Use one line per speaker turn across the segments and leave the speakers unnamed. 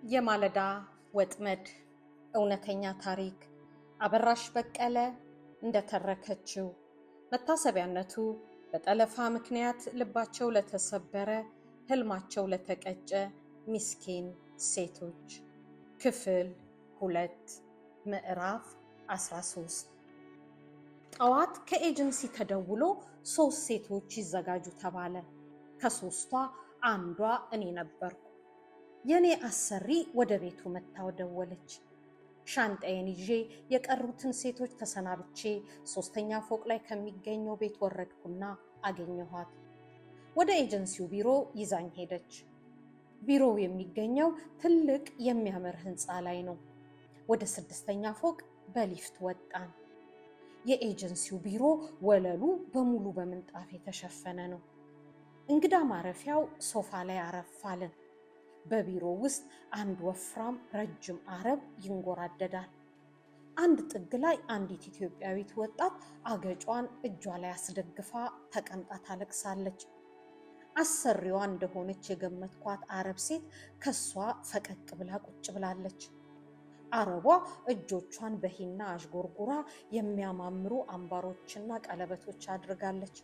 የማለዳ ወጥመድ እውነተኛ ታሪክ አበራሽ በቀለ እንደተረከችው መታሰቢያነቱ በጠለፋ ምክንያት ልባቸው ለተሰበረ ህልማቸው ለተቀጨ ምስኪን ሴቶች ክፍል 2 ምዕራፍ 13 ጠዋት ከኤጀንሲ ተደውሎ 3 ሴቶች ይዘጋጁ ተባለ። ከ3ቷ አንዷ እኔ ነበርኩ። የኔ አሰሪ ወደ ቤቱ መታው ደወለች። ሻንጣዬን ይዤ የቀሩትን ሴቶች ተሰናብቼ 3ኛ ፎቅ ላይ ከሚገኘው ቤት ወረድኩና አገኘኋት። ወደ ኤጀንሲው ቢሮ ይዛኝ ሄደች። ቢሮው የሚገኘው ትልቅ የሚያምር ህንፃ ላይ ነው። ወደ 6ኛ ፎቅ በሊፍት ወጣን። የኤጀንሲው ቢሮ ወለሉ በሙሉ በምንጣፍ የተሸፈነ ነው። እንግዳ ማረፊያው ሶፋ ላይ አረፋልን። በቢሮ ውስጥ አንድ ወፍራም ረጅም አረብ ይንጎራደዳል። አንድ ጥግ ላይ አንዲት ኢትዮጵያዊት ወጣት አገጯን እጇ ላይ አስደግፋ ተቀምጣ ታለቅሳለች። አሰሪዋ እንደሆነች የገመትኳት አረብ ሴት ከሷ ፈቀቅ ብላ ቁጭ ብላለች። አረቧ እጆቿን በሂና አዥጎርጉራ የሚያማምሩ አምባሮችና ቀለበቶች አድርጋለች።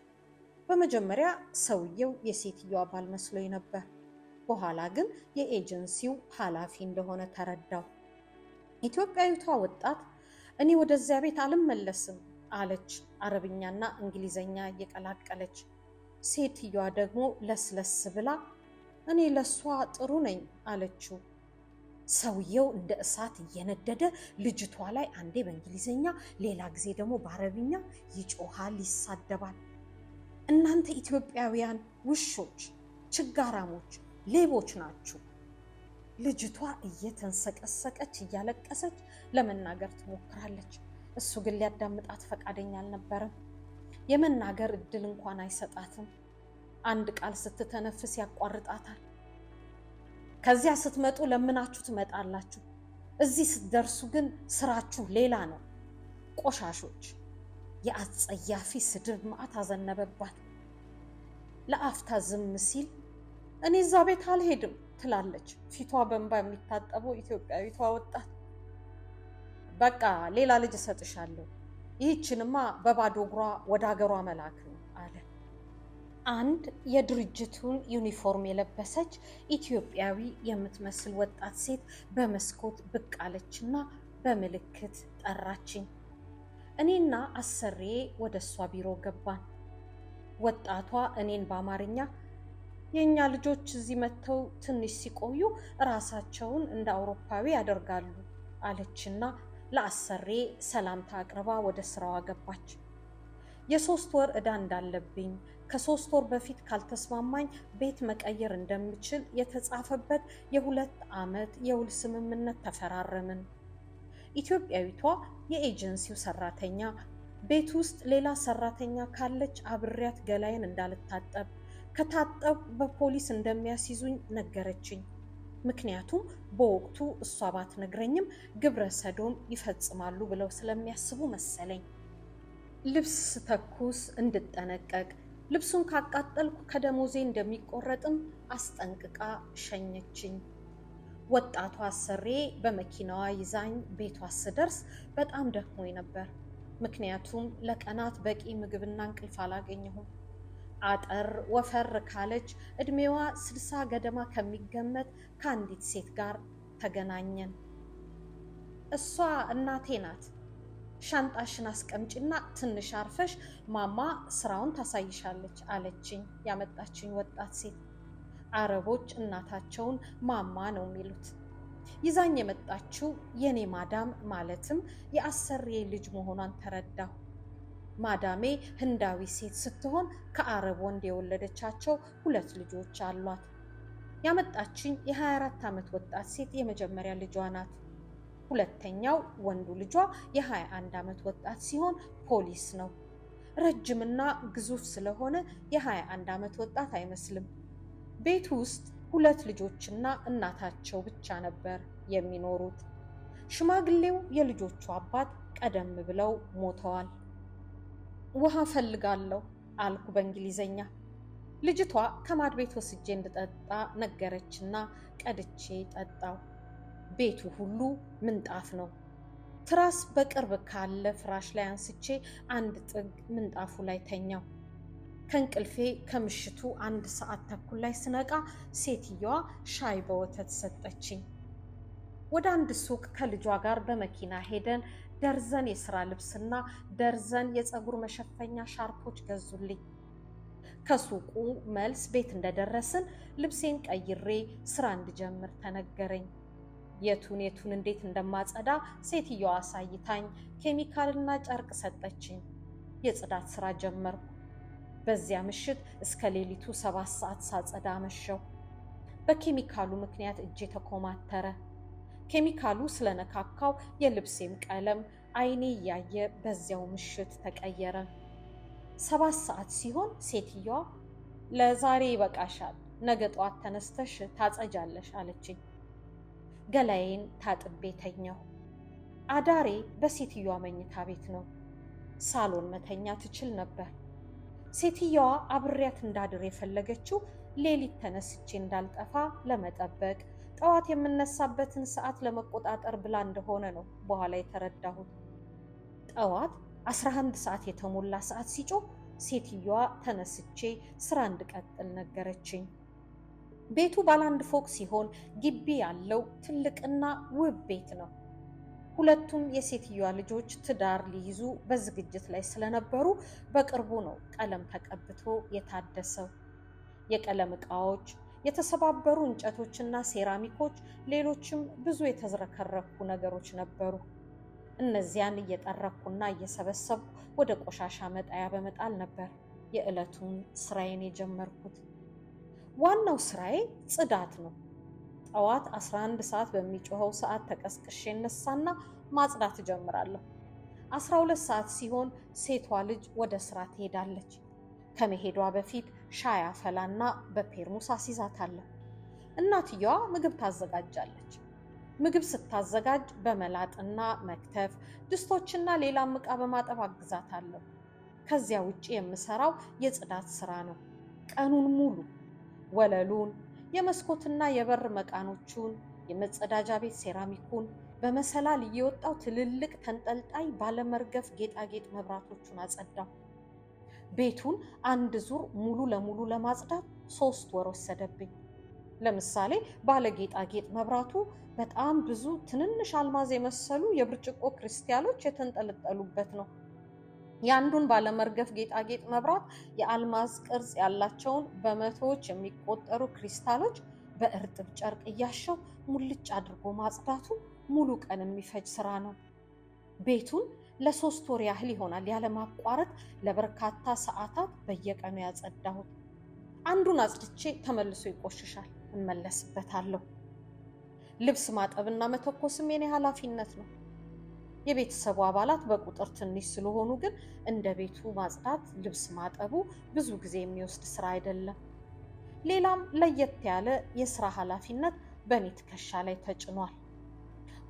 በመጀመሪያ ሰውየው የሴትዮዋ ባል መስሎኝ ነበር። በኋላ ግን የኤጀንሲው ኃላፊ እንደሆነ ተረዳው። ኢትዮጵያዊቷ ወጣት እኔ ወደዚያ ቤት አልመለስም አለች፣ አረብኛና እንግሊዘኛ እየቀላቀለች። ሴትዮዋ ደግሞ ለስለስ ብላ እኔ ለሷ ጥሩ ነኝ አለችው። ሰውየው እንደ እሳት እየነደደ ልጅቷ ላይ አንዴ በእንግሊዘኛ ሌላ ጊዜ ደግሞ በአረብኛ ይጮሃል፣ ይሳደባል። እናንተ ኢትዮጵያውያን ውሾች፣ ችጋራሞች፣ ሌቦች ናችሁ። ልጅቷ እየተንሰቀሰቀች እያለቀሰች ለመናገር ትሞክራለች። እሱ ግን ሊያዳምጣት ፈቃደኛ አልነበረም። የመናገር እድል እንኳን አይሰጣትም። አንድ ቃል ስትተነፍስ ያቋርጣታል። ከዚያ ስትመጡ ለምናችሁ ትመጣላችሁ፣ እዚህ ስትደርሱ ግን ስራችሁ ሌላ ነው። ቆሻሾች። የአጸያፊ ስድብ መዓት አዘነበባት። ለአፍታ ዝም ሲል እኔ እዛ ቤት አልሄድም ትላለች፣ ፊቷ በእንባ የሚታጠበው ኢትዮጵያዊቷ ወጣት። በቃ ሌላ ልጅ እሰጥሻለሁ፣ ይህችንማ በባዶ እግሯ ወደ ሀገሯ መላክ ነው አለ። አንድ የድርጅቱን ዩኒፎርም የለበሰች ኢትዮጵያዊ የምትመስል ወጣት ሴት በመስኮት ብቅ አለችና በምልክት ጠራችኝ። እኔና አሰሪዬ ወደ እሷ ቢሮ ገባን። ወጣቷ እኔን በአማርኛ የኛ ልጆች እዚህ መጥተው ትንሽ ሲቆዩ ራሳቸውን እንደ አውሮፓዊ ያደርጋሉ አለችና ለአሰሪዬ ሰላምታ አቅርባ ወደ ስራዋ ገባች። የ3 ወር ዕዳ እንዳለብኝ፣ ከ3 ወር በፊት ካልተስማማኝ ቤት መቀየር እንደምችል የተጻፈበት የ2 ዓመት የውል ስምምነት ተፈራረምን። ኢትዮጵያዊቷ የኤጀንሲው ሰራተኛ ቤት ውስጥ ሌላ ሰራተኛ ካለች አብሬያት ገላዬን እንዳልታጠብ፣ ከታጠብ በፖሊስ እንደሚያስይዙኝ ነገረችኝ። ምክንያቱም በወቅቱ እሷ ባትነግረኝም ግብረ ሰዶም ይፈጽማሉ ብለው ስለሚያስቡ መሰለኝ። ልብስ ስተኩስ እንድጠነቀቅ፣ ልብሱን ካቃጠልኩ ከደሞዜ እንደሚቆረጥም አስጠንቅቃ ሸኘችኝ። ወጣቷ አሰሪዬ በመኪናዋ ይዛኝ ቤቷ ስደርስ በጣም ደክሞኝ ነበር። ምክንያቱም ለቀናት በቂ ምግብና እንቅልፍ አላገኘሁም። አጠር ወፈር ካለች እድሜዋ 60 ገደማ ከሚገመት ከአንዲት ሴት ጋር ተገናኘን። እሷ እናቴ ናት። ሻንጣሽን አስቀምጪና ትንሽ አርፈሽ ማማ ስራውን ታሳይሻለች አለችኝ ያመጣችኝ ወጣት ሴት። አረቦች እናታቸውን ማማ ነው የሚሉት። ይዛኝ የመጣችው የኔ ማዳም ማለትም የአሰሪዬ ልጅ መሆኗን ተረዳሁ። ማዳሜ ህንዳዊ ሴት ስትሆን ከአረብ ወንድ የወለደቻቸው 2 ልጆች አሏት። ያመጣችኝ የ24 ዓመት ወጣት ሴት የመጀመሪያ ልጇ ናት። ሁለተኛው ወንዱ ልጇ የ21 ዓመት ወጣት ሲሆን ፖሊስ ነው። ረጅምና ግዙፍ ስለሆነ የ21 ዓመት ወጣት አይመስልም። ቤቱ ውስጥ 2 ልጆችና እናታቸው ብቻ ነበር የሚኖሩት። ሽማግሌው የልጆቹ አባት ቀደም ብለው ሞተዋል። ውሃ ፈልጋለሁ አልኩ በእንግሊዘኛ። ልጅቷ ከማድ ቤት ወስጄ እንድጠጣ ነገረችና ቀድቼ ጠጣው። ቤቱ ሁሉ ምንጣፍ ነው። ትራስ በቅርብ ካለ ፍራሽ ላይ አንስቼ አንድ ጥግ ምንጣፉ ላይ ተኛው። ከእንቅልፌ ከምሽቱ 1 ሰዓት ተኩል ላይ ስነቃ ሴትየዋ ሻይ በወተት ሰጠችኝ። ወደ አንድ ሱቅ ከልጇ ጋር በመኪና ሄደን ደርዘን የሥራ ልብስና ደርዘን የፀጉር መሸፈኛ ሻርፖች ገዙልኝ። ከሱቁ መልስ ቤት እንደደረስን ልብሴን ቀይሬ ስራ እንድጀምር ተነገረኝ። የቱን እንዴት እንደማጸዳ ሴትየዋ አሳይታኝ ኬሚካልና ጨርቅ ሰጠችኝ። የጽዳት ስራ ጀመርኩ። በዚያ ምሽት እስከ ሌሊቱ 7 ሰዓት ሳጸዳ አመሸው። በኬሚካሉ ምክንያት እጄ ተኮማተረ። ኬሚካሉ ስለነካካው የልብሴም ቀለም አይኔ እያየ በዚያው ምሽት ተቀየረ። 7 ሰዓት ሲሆን ሴትየዋ ለዛሬ ይበቃሻል፣ ነገ ጠዋት ተነስተሽ ታጸጃለሽ አለችኝ። ገላዬን ታጥቤ ተኛሁ። አዳሬ በሴትየዋ መኝታ ቤት ነው። ሳሎን መተኛ ትችል ነበር። ሴትየዋ አብሬያት እንዳድር የፈለገችው ሌሊት ተነስቼ እንዳልጠፋ ለመጠበቅ ጠዋት የምነሳበትን ሰዓት ለመቆጣጠር ብላ እንደሆነ ነው በኋላ የተረዳሁት። ጠዋት 11 ሰዓት የተሞላ ሰዓት ሲጮህ ሴትየዋ ተነስቼ ስራ እንድቀጥል ነገረችኝ። ቤቱ ባለ 1 ፎቅ ሲሆን ግቢ ያለው ትልቅና ውብ ቤት ነው። ሁለቱም የሴትየዋ ልጆች ትዳር ሊይዙ በዝግጅት ላይ ስለነበሩ በቅርቡ ነው ቀለም ተቀብቶ የታደሰው። የቀለም ዕቃዎች፣ የተሰባበሩ እንጨቶችና ሴራሚኮች፣ ሌሎችም ብዙ የተዝረከረኩ ነገሮች ነበሩ። እነዚያን እየጠረኩና እየሰበሰብኩ ወደ ቆሻሻ መጣያ በመጣል ነበር የዕለቱን ስራዬን የጀመርኩት። ዋናው ስራዬ ጽዳት ነው። ጠዋት 11 ሰዓት በሚጮኸው ሰዓት ተቀስቅሼ እነሳና ማጽዳት እጀምራለሁ። 12 ሰዓት ሲሆን ሴቷ ልጅ ወደ ስራ ትሄዳለች። ከመሄዷ በፊት ሻይ አፈላና በፔርሙስ አስይዛታለሁ። እናትየዋ ምግብ ታዘጋጃለች። ምግብ ስታዘጋጅ በመላጥና መክተፍ፣ ድስቶችና ሌላም ዕቃ በማጠብ አግዛታለሁ። ከዚያ ውጪ የምሰራው የጽዳት ስራ ነው። ቀኑን ሙሉ ወለሉን፣ የመስኮትና የበር መቃኖቹን፣ የመጸዳጃ ቤት ሴራሚኩን በመሰላል እየወጣው ትልልቅ ተንጠልጣይ ባለመርገፍ ጌጣጌጥ መብራቶቹን አጸዳው። ቤቱን 1 ዙር ሙሉ ለሙሉ ለማጽዳት 3 ወር ወሰደብኝ። ለምሳሌ ባለ ጌጣጌጥ መብራቱ በጣም ብዙ ትንንሽ አልማዝ የመሰሉ የብርጭቆ ክሪስታሎች የተንጠለጠሉበት ነው። የአንዱን ባለመርገፍ ጌጣጌጥ መብራት የአልማዝ ቅርጽ ያላቸውን በመቶዎች የሚቆጠሩ ክሪስታሎች በእርጥብ ጨርቅ እያሸው ሙልጭ አድርጎ ማጽዳቱ ሙሉ ቀን የሚፈጅ ስራ ነው። ቤቱን ለ3 ወር ያህል ይሆናል ያለማቋረጥ ለበርካታ ሰዓታት በየቀኑ ያጸዳሁት። አንዱን አጽድቼ ተመልሶ ይቆሽሻል፣ እመለስበታለሁ። ልብስ ማጠብና መተኮስም የኔ ኃላፊነት ነው። የቤተሰቡ አባላት በቁጥር ትንሽ ስለሆኑ ግን እንደ ቤቱ ማጽዳት፣ ልብስ ማጠቡ ብዙ ጊዜ የሚወስድ ስራ አይደለም። ሌላም ለየት ያለ የስራ ኃላፊነት በእኔ ትከሻ ላይ ተጭኗል።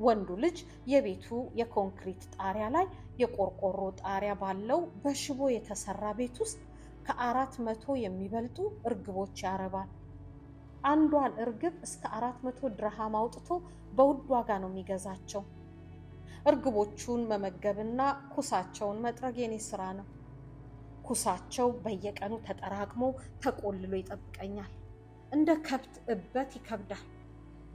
ወንዱ ልጅ የቤቱ የኮንክሪት ጣሪያ ላይ የቆርቆሮ ጣሪያ ባለው በሽቦ የተሰራ ቤት ውስጥ ከ400 የሚበልጡ እርግቦች ያረባል። አንዷን እርግብ እስከ 400 ድርሃም አውጥቶ በውድ ዋጋ ነው የሚገዛቸው። እርግቦቹን መመገብና ኩሳቸውን መጥረግ የኔ ስራ ነው። ኩሳቸው በየቀኑ ተጠራቅሞ ተቆልሎ ይጠብቀኛል። እንደ ከብት እበት ይከብዳል።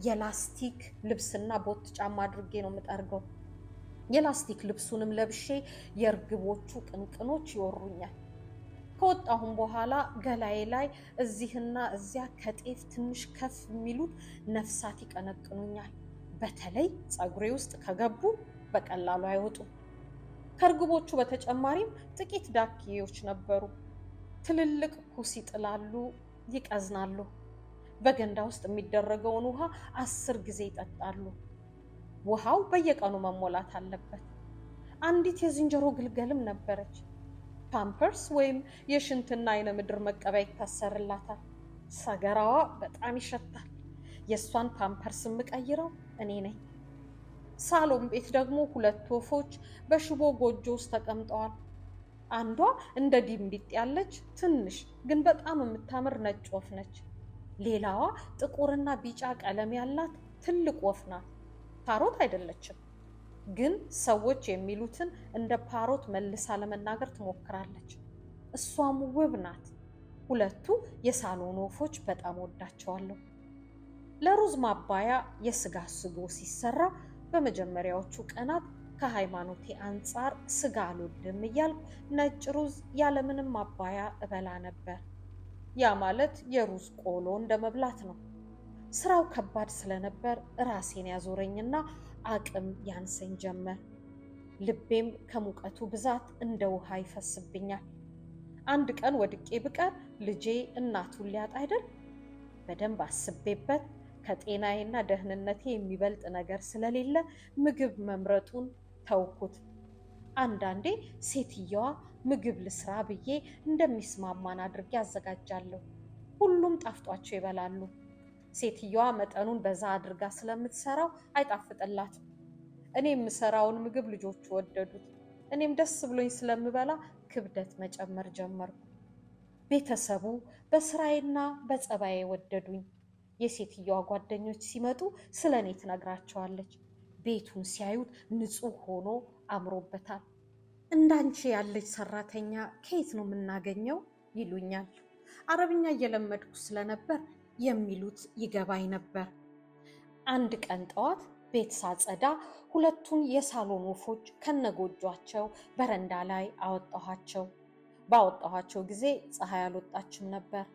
የላስቲክ ልብስና ቦት ጫማ አድርጌ ነው የምጠርገው። የላስቲክ ልብሱንም ለብሼ የእርግቦቹ ቅንቅኖች ይወሩኛል። ከወጣሁም በኋላ ገላዬ ላይ እዚህና እዚያ ከጤፍ ትንሽ ከፍ የሚሉት ነፍሳት ይቀነቅኑኛል። በተለይ ፀጉሬ ውስጥ ከገቡ በቀላሉ አይወጡም። ከእርግቦቹ በተጨማሪም ጥቂት ዳክዬዎች ነበሩ። ትልልቅ ኩስ ይጥላሉ፣ ይቀዝናሉ። በገንዳ ውስጥ የሚደረገውን ውሃ 10 ጊዜ ይጠጣሉ። ውሃው በየቀኑ መሞላት አለበት። አንዲት የዝንጀሮ ግልገልም ነበረች። ፓምፐርስ ወይም የሽንትና አይነ ምድር መቀበያ ይታሰርላታል። ሰገራዋ በጣም ይሸታል። የእሷን ፓምፐርስ የምቀይረው እኔ ነኝ። ሳሎን ቤት ደግሞ 2 ወፎች በሽቦ ጎጆ ውስጥ ተቀምጠዋል። አንዷ እንደ ዲምቢጥ ያለች ትንሽ ግን በጣም የምታምር ነጭ ወፍ ነች። ሌላዋ ጥቁርና ቢጫ ቀለም ያላት ትልቅ ወፍ ናት። ፓሮት አይደለችም፣ ግን ሰዎች የሚሉትን እንደ ፓሮት መልሳ ለመናገር ትሞክራለች። እሷም ውብ ናት። ሁለቱ የሳሎን ወፎች በጣም ወዳቸዋለሁ። ለሩዝ ማባያ የስጋ ስጎ ሲሰራ በመጀመሪያዎቹ ቀናት ከሃይማኖቴ አንጻር ስጋ አልወድም እያልኩ ነጭ ሩዝ ያለምንም ማባያ እበላ ነበር። ያ ማለት የሩዝ ቆሎ እንደ መብላት ነው። ስራው ከባድ ስለነበር ራሴን ያዞረኝና አቅም ያንሰኝ ጀመር። ልቤም ከሙቀቱ ብዛት እንደ ውሃ ይፈስብኛል። አንድ ቀን ወድቄ ብቀር ልጄ እናቱን ሊያጣ አይደል? በደንብ አስቤበት ከጤናዬና ደህንነቴ የሚበልጥ ነገር ስለሌለ ምግብ መምረጡን ተውኩት። አንዳንዴ ሴትየዋ ምግብ ልስራ ብዬ እንደሚስማማን አድርጌ አዘጋጃለሁ። ሁሉም ጣፍጧቸው ይበላሉ። ሴትየዋ መጠኑን በዛ አድርጋ ስለምትሰራው አይጣፍጥላትም። እኔ የምሰራውን ምግብ ልጆቹ ወደዱት። እኔም ደስ ብሎኝ ስለምበላ ክብደት መጨመር ጀመርኩ። ቤተሰቡ በስራዬና በጸባዬ ወደዱኝ። የሴትየዋ ጓደኞች ሲመጡ ስለ እኔ ትነግራቸዋለች። ቤቱን ሲያዩት ንጹህ ሆኖ አምሮበታል። እንዳንቺ ያለች ሰራተኛ ከየት ነው የምናገኘው ይሉኛል። አረብኛ እየለመድኩ ስለነበር የሚሉት ይገባኝ ነበር። አንድ ቀን ጠዋት ቤት ሳጸዳ ሁለቱን የሳሎን ወፎች ከነጎጇቸው በረንዳ ላይ አወጣኋቸው። ባወጣኋቸው ጊዜ ፀሐይ አልወጣችም ነበር።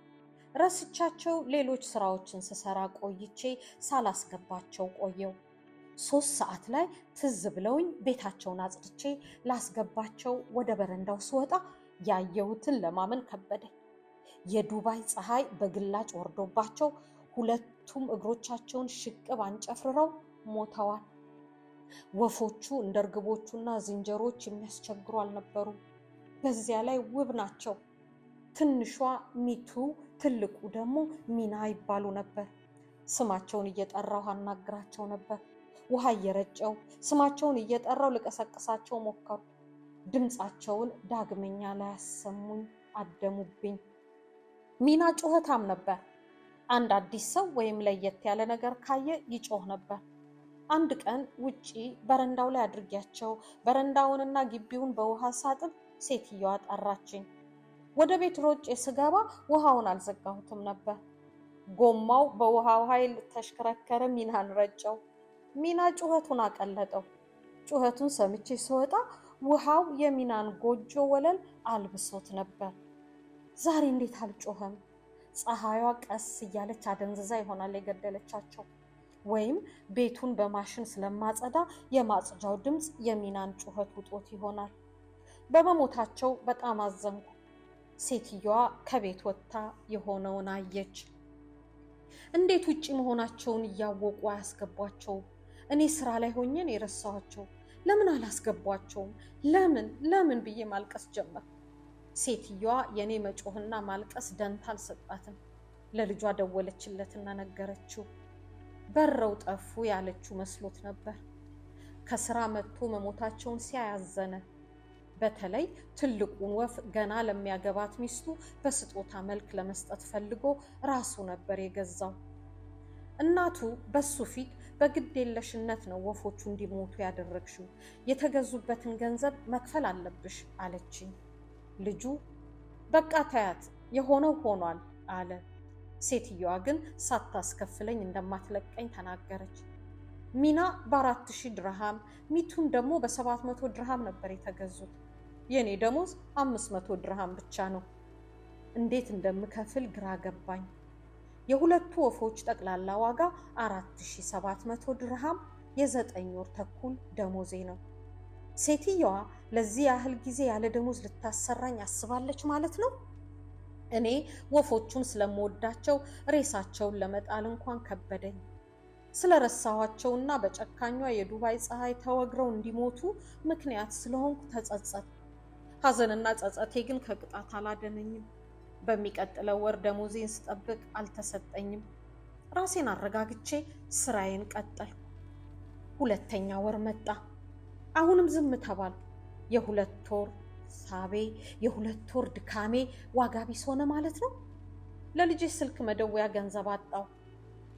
ረስቻቸው ሌሎች ስራዎችን ስሰራ ቆይቼ ሳላስገባቸው ቆየው። 3 ሰዓት ላይ ትዝ ብለውኝ ቤታቸውን አጽድቼ ላስገባቸው ወደ በረንዳው ስወጣ ያየሁትን ለማመን ከበደኝ። የዱባይ ፀሐይ በግላጭ ወርዶባቸው ሁለቱም እግሮቻቸውን ሽቅብ አንጨፍርረው ሞተዋል። ወፎቹ እንደ እርግቦቹና ዝንጀሮች የሚያስቸግሩ አልነበሩም። በዚያ ላይ ውብ ናቸው። ትንሿ ሚቱ፣ ትልቁ ደግሞ ሚና ይባሉ ነበር። ስማቸውን እየጠራሁ አናግራቸው ነበር። ውሃ እየረጨው ስማቸውን እየጠራው ልቀሰቅሳቸው ሞከሩ። ድምፃቸውን ዳግመኛ ላያሰሙኝ አደሙብኝ። ሚና ጩኸታም ነበር። አንድ አዲስ ሰው ወይም ለየት ያለ ነገር ካየ ይጮህ ነበር። አንድ ቀን ውጪ በረንዳው ላይ አድርጊያቸው በረንዳውንና ግቢውን በውሃ ሳጥብ ሴትየዋ ጠራችኝ። ወደ ቤት ሮጬ ስገባ ውሃውን አልዘጋሁትም ነበር። ጎማው በውሃው ኃይል ተሽከረከረ። ሚናን ረጨው። ሚና ጩኸቱን አቀለጠው። ጩኸቱን ሰምቼ ስወጣ ውሃው የሚናን ጎጆ ወለል አልብሶት ነበር። ዛሬ እንዴት አልጮኸም? ፀሐይዋ ቀስ እያለች አደንዝዛ ይሆናል የገደለቻቸው። ወይም ቤቱን በማሽን ስለማጸዳ የማጽጃው ድምፅ የሚናን ጩኸት ውጦት ይሆናል። በመሞታቸው በጣም አዘንኩ። ሴትየዋ ከቤት ወጥታ የሆነውን አየች። እንዴት ውጪ መሆናቸውን እያወቁ አያስገቧቸውም? እኔ ስራ ላይ ሆኜን የረሳኋቸው ለምን አላስገቧቸውም? ለምን ብዬ ማልቀስ ጀመር። ሴትየዋ የኔ መጮህና ማልቀስ ደንታ አልሰጣትም። ለልጇ ደወለችለትና ነገረችው። በረው ጠፉ ያለችው መስሎት ነበር። ከስራ መጥቶ መሞታቸውን ሲያያዘነ። በተለይ ትልቁን ወፍ ገና ለሚያገባት ሚስቱ በስጦታ መልክ ለመስጠት ፈልጎ ራሱ ነበር የገዛው። እናቱ በሱ ፊት በግዴለሽነት ነው ወፎቹ እንዲሞቱ ያደረግሽው፣ የተገዙበትን ገንዘብ መክፈል አለብሽ አለችኝ። ልጁ በቃ ታያት የሆነው ሆኗል አለ። ሴትየዋ ግን ሳታስከፍለኝ እንደማትለቀኝ ተናገረች። ሚና በ4000 ድርሃም ሚቱን ደግሞ በ700 ድርሃም ነበር የተገዙት። የኔ ደሞዝ 500 ድርሃም ብቻ ነው። እንዴት እንደምከፍል ግራ ገባኝ። የሁለቱ ወፎች ጠቅላላ ዋጋ 4700 ድርሃም የ9 ወር ተኩል ደሞዜ ነው። ሴትየዋ ለዚህ ያህል ጊዜ ያለ ደሞዝ ልታሰራኝ አስባለች ማለት ነው። እኔ ወፎቹን ስለምወዳቸው ሬሳቸውን ለመጣል እንኳን ከበደኝ። ስለረሳኋቸውና በጨካኟ የዱባይ ፀሐይ ተወግረው እንዲሞቱ ምክንያት ስለሆንኩ ተጸጸት። ሐዘንና ጸጸቴ ግን ከቅጣት አላደነኝም። በሚቀጥለው ወር ደሞዜን ስጠብቅ አልተሰጠኝም። ራሴን አረጋግቼ ስራዬን ቀጠልኩ። ሁለተኛ ወር መጣ። አሁንም ዝም ተባልኩ። የ2 ወር ሳቤ፣ የ2 ወር ድካሜ ዋጋ ቢስ ሆነ ማለት ነው። ለልጄ ስልክ መደወያ ገንዘብ አጣው።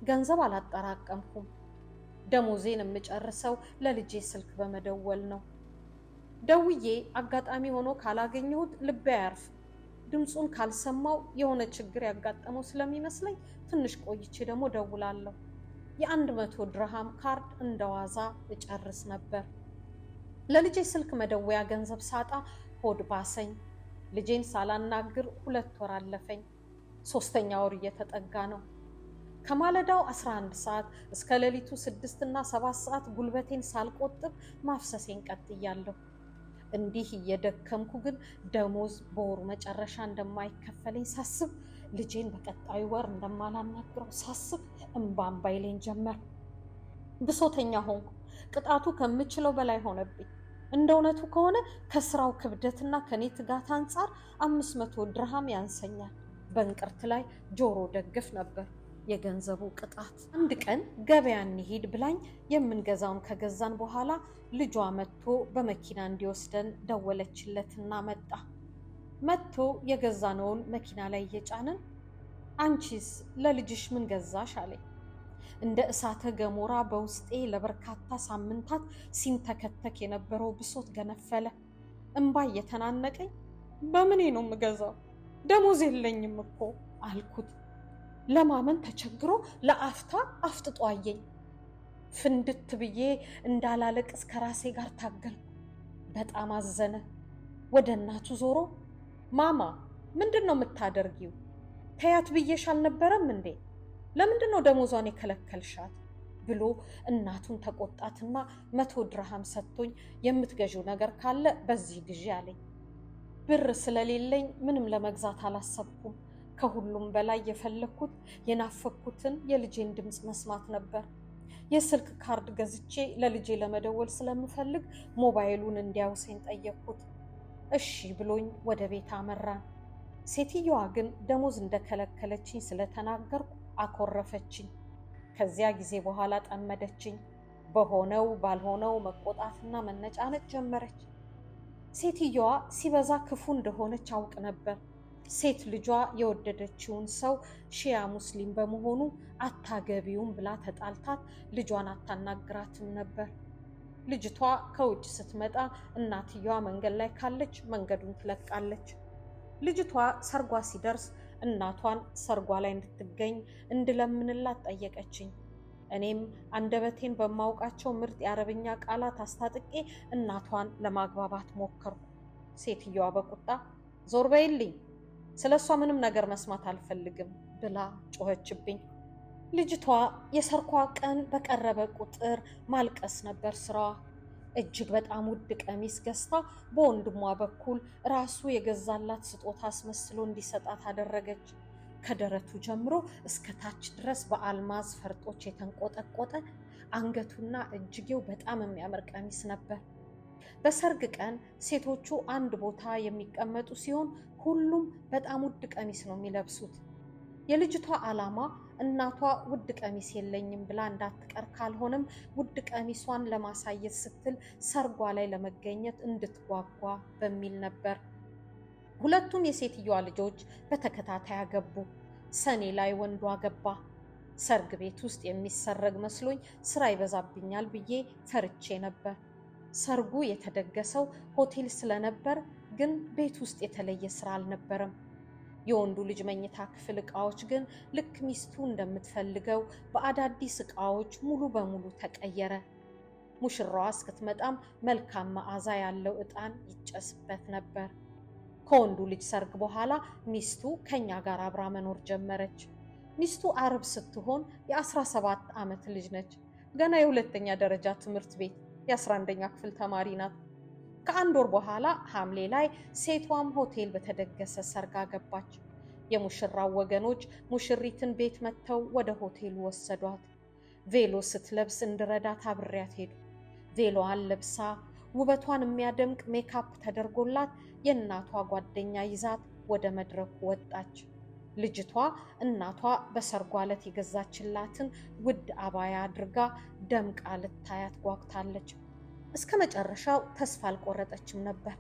ገንዘብ አላጠራቀምኩም። ደሞዜን የምጨርሰው ለልጄ ስልክ በመደወል ነው። ደውዬ አጋጣሚ ሆኖ ካላገኘሁት ልቤ አያርፍ። ድምፁን ካልሰማው የሆነ ችግር ያጋጠመው ስለሚመስለኝ ትንሽ ቆይቼ ደግሞ ደውላለሁ። የ100 ድርሃም ካርድ እንደዋዛ እጨርስ ነበር። ለልጄ ስልክ መደወያ ገንዘብ ሳጣ ሆድ ባሰኝ። ልጄን ሳላናግር 2 ወር አለፈኝ። 3ኛ ወር እየተጠጋ ነው። ከማለዳው 11 ሰዓት እስከ ሌሊቱ 6 እና 7 ሰዓት ጉልበቴን ሳልቆጥብ ማፍሰሴን ቀጥያለሁ። እንዲህ እየደከምኩ ግን ደሞዝ በወሩ መጨረሻ እንደማይከፈለኝ ሳስብ፣ ልጄን በቀጣዩ ወር እንደማላናግረው ሳስብ እንባ ይለኝ ጀመር። ብሶተኛ ሆንኩ። ቅጣቱ ከምችለው በላይ ሆነብኝ። እንደ እውነቱ ከሆነ ከስራው ክብደትና ከኔ ትጋት አንጻር 500 ድርሃም ያንሰኛል። በእንቅርት ላይ ጆሮ ደግፍ ነበር የገንዘቡ ቅጣት። አንድ ቀን ገበያ እንሂድ ብላኝ የምንገዛውን ከገዛን በኋላ ልጇ መጥቶ በመኪና እንዲወስደን ደወለችለትና መጥቶ የገዛነውን መኪና ላይ እየጫንን አንቺስ ለልጅሽ ምን ገዛሽ አለኝ። እንደ እሳተ ገሞራ በውስጤ ለበርካታ ሳምንታት ሲንተከተክ የነበረው ብሶት ገነፈለ። እንባ እየተናነቀኝ በምኔ ነው የምገዛው? ደሞዝ የለኝም እኮ አልኩት። ለማመን ተቸግሮ ለአፍታ አፍጥጦ አየኝ። ፍንድት ብዬ እንዳላለቅስ ከራሴ ጋር ታገልኩ። በጣም አዘነ። ወደ እናቱ ዞሮ ማማ ምንድን ነው የምታደርጊው? ተያት ብዬሽ አልነበረም እንዴ? ለምንድን ነው ደሞዟን የከለከልሻት? ብሎ እናቱን ተቆጣትና 100 ድርሃም ሰጥቶኝ የምትገዢው ነገር ካለ በዚህ ግዢ አለኝ። ብር ስለሌለኝ ምንም ለመግዛት አላሰብኩም። ከሁሉም በላይ የፈለኩት የናፈኩትን የልጄን ድምፅ መስማት ነበር። የስልክ ካርድ ገዝቼ ለልጄ ለመደወል ስለምፈልግ ሞባይሉን እንዲያውሰኝ ጠየቅኩት። እሺ ብሎኝ ወደ ቤት አመራን። ሴትየዋ ግን ደሞዝ እንደከለከለችኝ ስለተናገርኩ አኮረፈችኝ። ከዚያ ጊዜ በኋላ ጠመደችኝ። በሆነው ባልሆነው መቆጣትና መነጫነጭ ጀመረች። ሴትየዋ ሲበዛ ክፉ እንደሆነች አውቅ ነበር። ሴት ልጇ የወደደችውን ሰው ሺያ ሙስሊም በመሆኑ አታገቢውም ብላ ተጣልታት ልጇን አታናግራትም ነበር። ልጅቷ ከውጭ ስትመጣ እናትየዋ መንገድ ላይ ካለች መንገዱን ትለቃለች። ልጅቷ ሰርጓ ሲደርስ እናቷን ሰርጓ ላይ እንድትገኝ እንድለምንላት ጠየቀችኝ። እኔም አንደበቴን በማውቃቸው ምርጥ የአረብኛ ቃላት አስታጥቄ እናቷን ለማግባባት ሞከርኩ። ሴትየዋ በቁጣ ዞር በይልኝ፣ ስለሷ ምንም ነገር መስማት አልፈልግም ብላ ጮኸችብኝ። ልጅቷ የሰርኳ ቀን በቀረበ ቁጥር ማልቀስ ነበር ስራዋ። እጅግ በጣም ውድ ቀሚስ ገዝታ በወንድሟ በኩል ራሱ የገዛላት ስጦታ አስመስሎ እንዲሰጣት አደረገች። ከደረቱ ጀምሮ እስከ ታች ድረስ በአልማዝ ፈርጦች የተንቆጠቆጠ አንገቱና እጅጌው በጣም የሚያምር ቀሚስ ነበር። በሰርግ ቀን ሴቶቹ አንድ ቦታ የሚቀመጡ ሲሆን ሁሉም በጣም ውድ ቀሚስ ነው የሚለብሱት። የልጅቷ ዓላማ እናቷ ውድ ቀሚስ የለኝም ብላ እንዳትቀር፣ ካልሆነም ውድ ቀሚሷን ለማሳየት ስትል ሰርጓ ላይ ለመገኘት እንድትጓጓ በሚል ነበር። ሁለቱም የሴትዮዋ ልጆች በተከታታይ አገቡ። ሰኔ ላይ ወንዱ አገባ። ሰርግ ቤት ውስጥ የሚሰረግ መስሎኝ ስራ ይበዛብኛል ብዬ ፈርቼ ነበር። ሰርጉ የተደገሰው ሆቴል ስለነበር ግን ቤት ውስጥ የተለየ ስራ አልነበረም። የወንዱ ልጅ መኝታ ክፍል ዕቃዎች ግን ልክ ሚስቱ እንደምትፈልገው በአዳዲስ ዕቃዎች ሙሉ በሙሉ ተቀየረ። ሙሽራዋ እስክትመጣም መልካም መዓዛ ያለው ዕጣን ይጨስበት ነበር። ከወንዱ ልጅ ሰርግ በኋላ ሚስቱ ከኛ ጋር አብራ መኖር ጀመረች። ሚስቱ አረብ ስትሆን የ17 ዓመት ልጅ ነች። ገና የሁለተኛ ደረጃ ትምህርት ቤት የ11ኛ ክፍል ተማሪ ናት። ከአንድ ወር በኋላ ሐምሌ ላይ ሴቷም ሆቴል በተደገሰ ሰርግ አገባች። የሙሽራው ወገኖች ሙሽሪትን ቤት መጥተው ወደ ሆቴሉ ወሰዷት። ቬሎ ስትለብስ እንድረዳት አብሬያት ሄዱ። ቬሎዋን ለብሳ ውበቷን የሚያደምቅ ሜካፕ ተደርጎላት የእናቷ ጓደኛ ይዛት ወደ መድረኩ ወጣች። ልጅቷ እናቷ በሰርጓ ዕለት የገዛችላትን ውድ አባያ አድርጋ ደምቃ ልታያት ጓጉታለች። እስከ መጨረሻው ተስፋ አልቆረጠችም ነበር።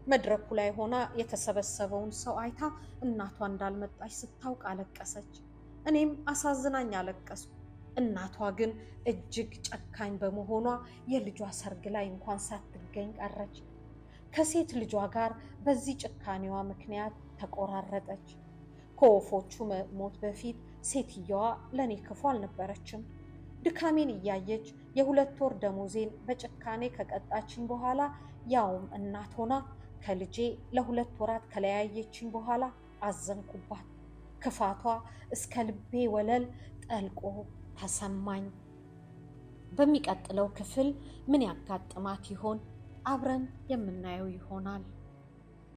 መድረኩ ላይ ሆና የተሰበሰበውን ሰው አይታ እናቷ እንዳልመጣች ስታውቅ አለቀሰች። እኔም አሳዝናኝ አለቀስኩ። እናቷ ግን እጅግ ጨካኝ በመሆኗ የልጇ ሰርግ ላይ እንኳን ሳትገኝ ቀረች። ከሴት ልጇ ጋር በዚህ ጭካኔዋ ምክንያት ተቆራረጠች። ከወፎቹ ሞት በፊት ሴትየዋ ለኔ ክፉ አልነበረችም። ድካሜን እያየች የ2 ወር ደሞዜን በጭካኔ ከቀጣችኝ በኋላ ያውም እናት ሆና ከልጄ ለ2 ወራት ከለያየችኝ በኋላ አዘንኩባት። ክፋቷ እስከ ልቤ ወለል ጠልቆ ተሰማኝ። በሚቀጥለው ክፍል ምን ያጋጥማት ይሆን? አብረን የምናየው ይሆናል።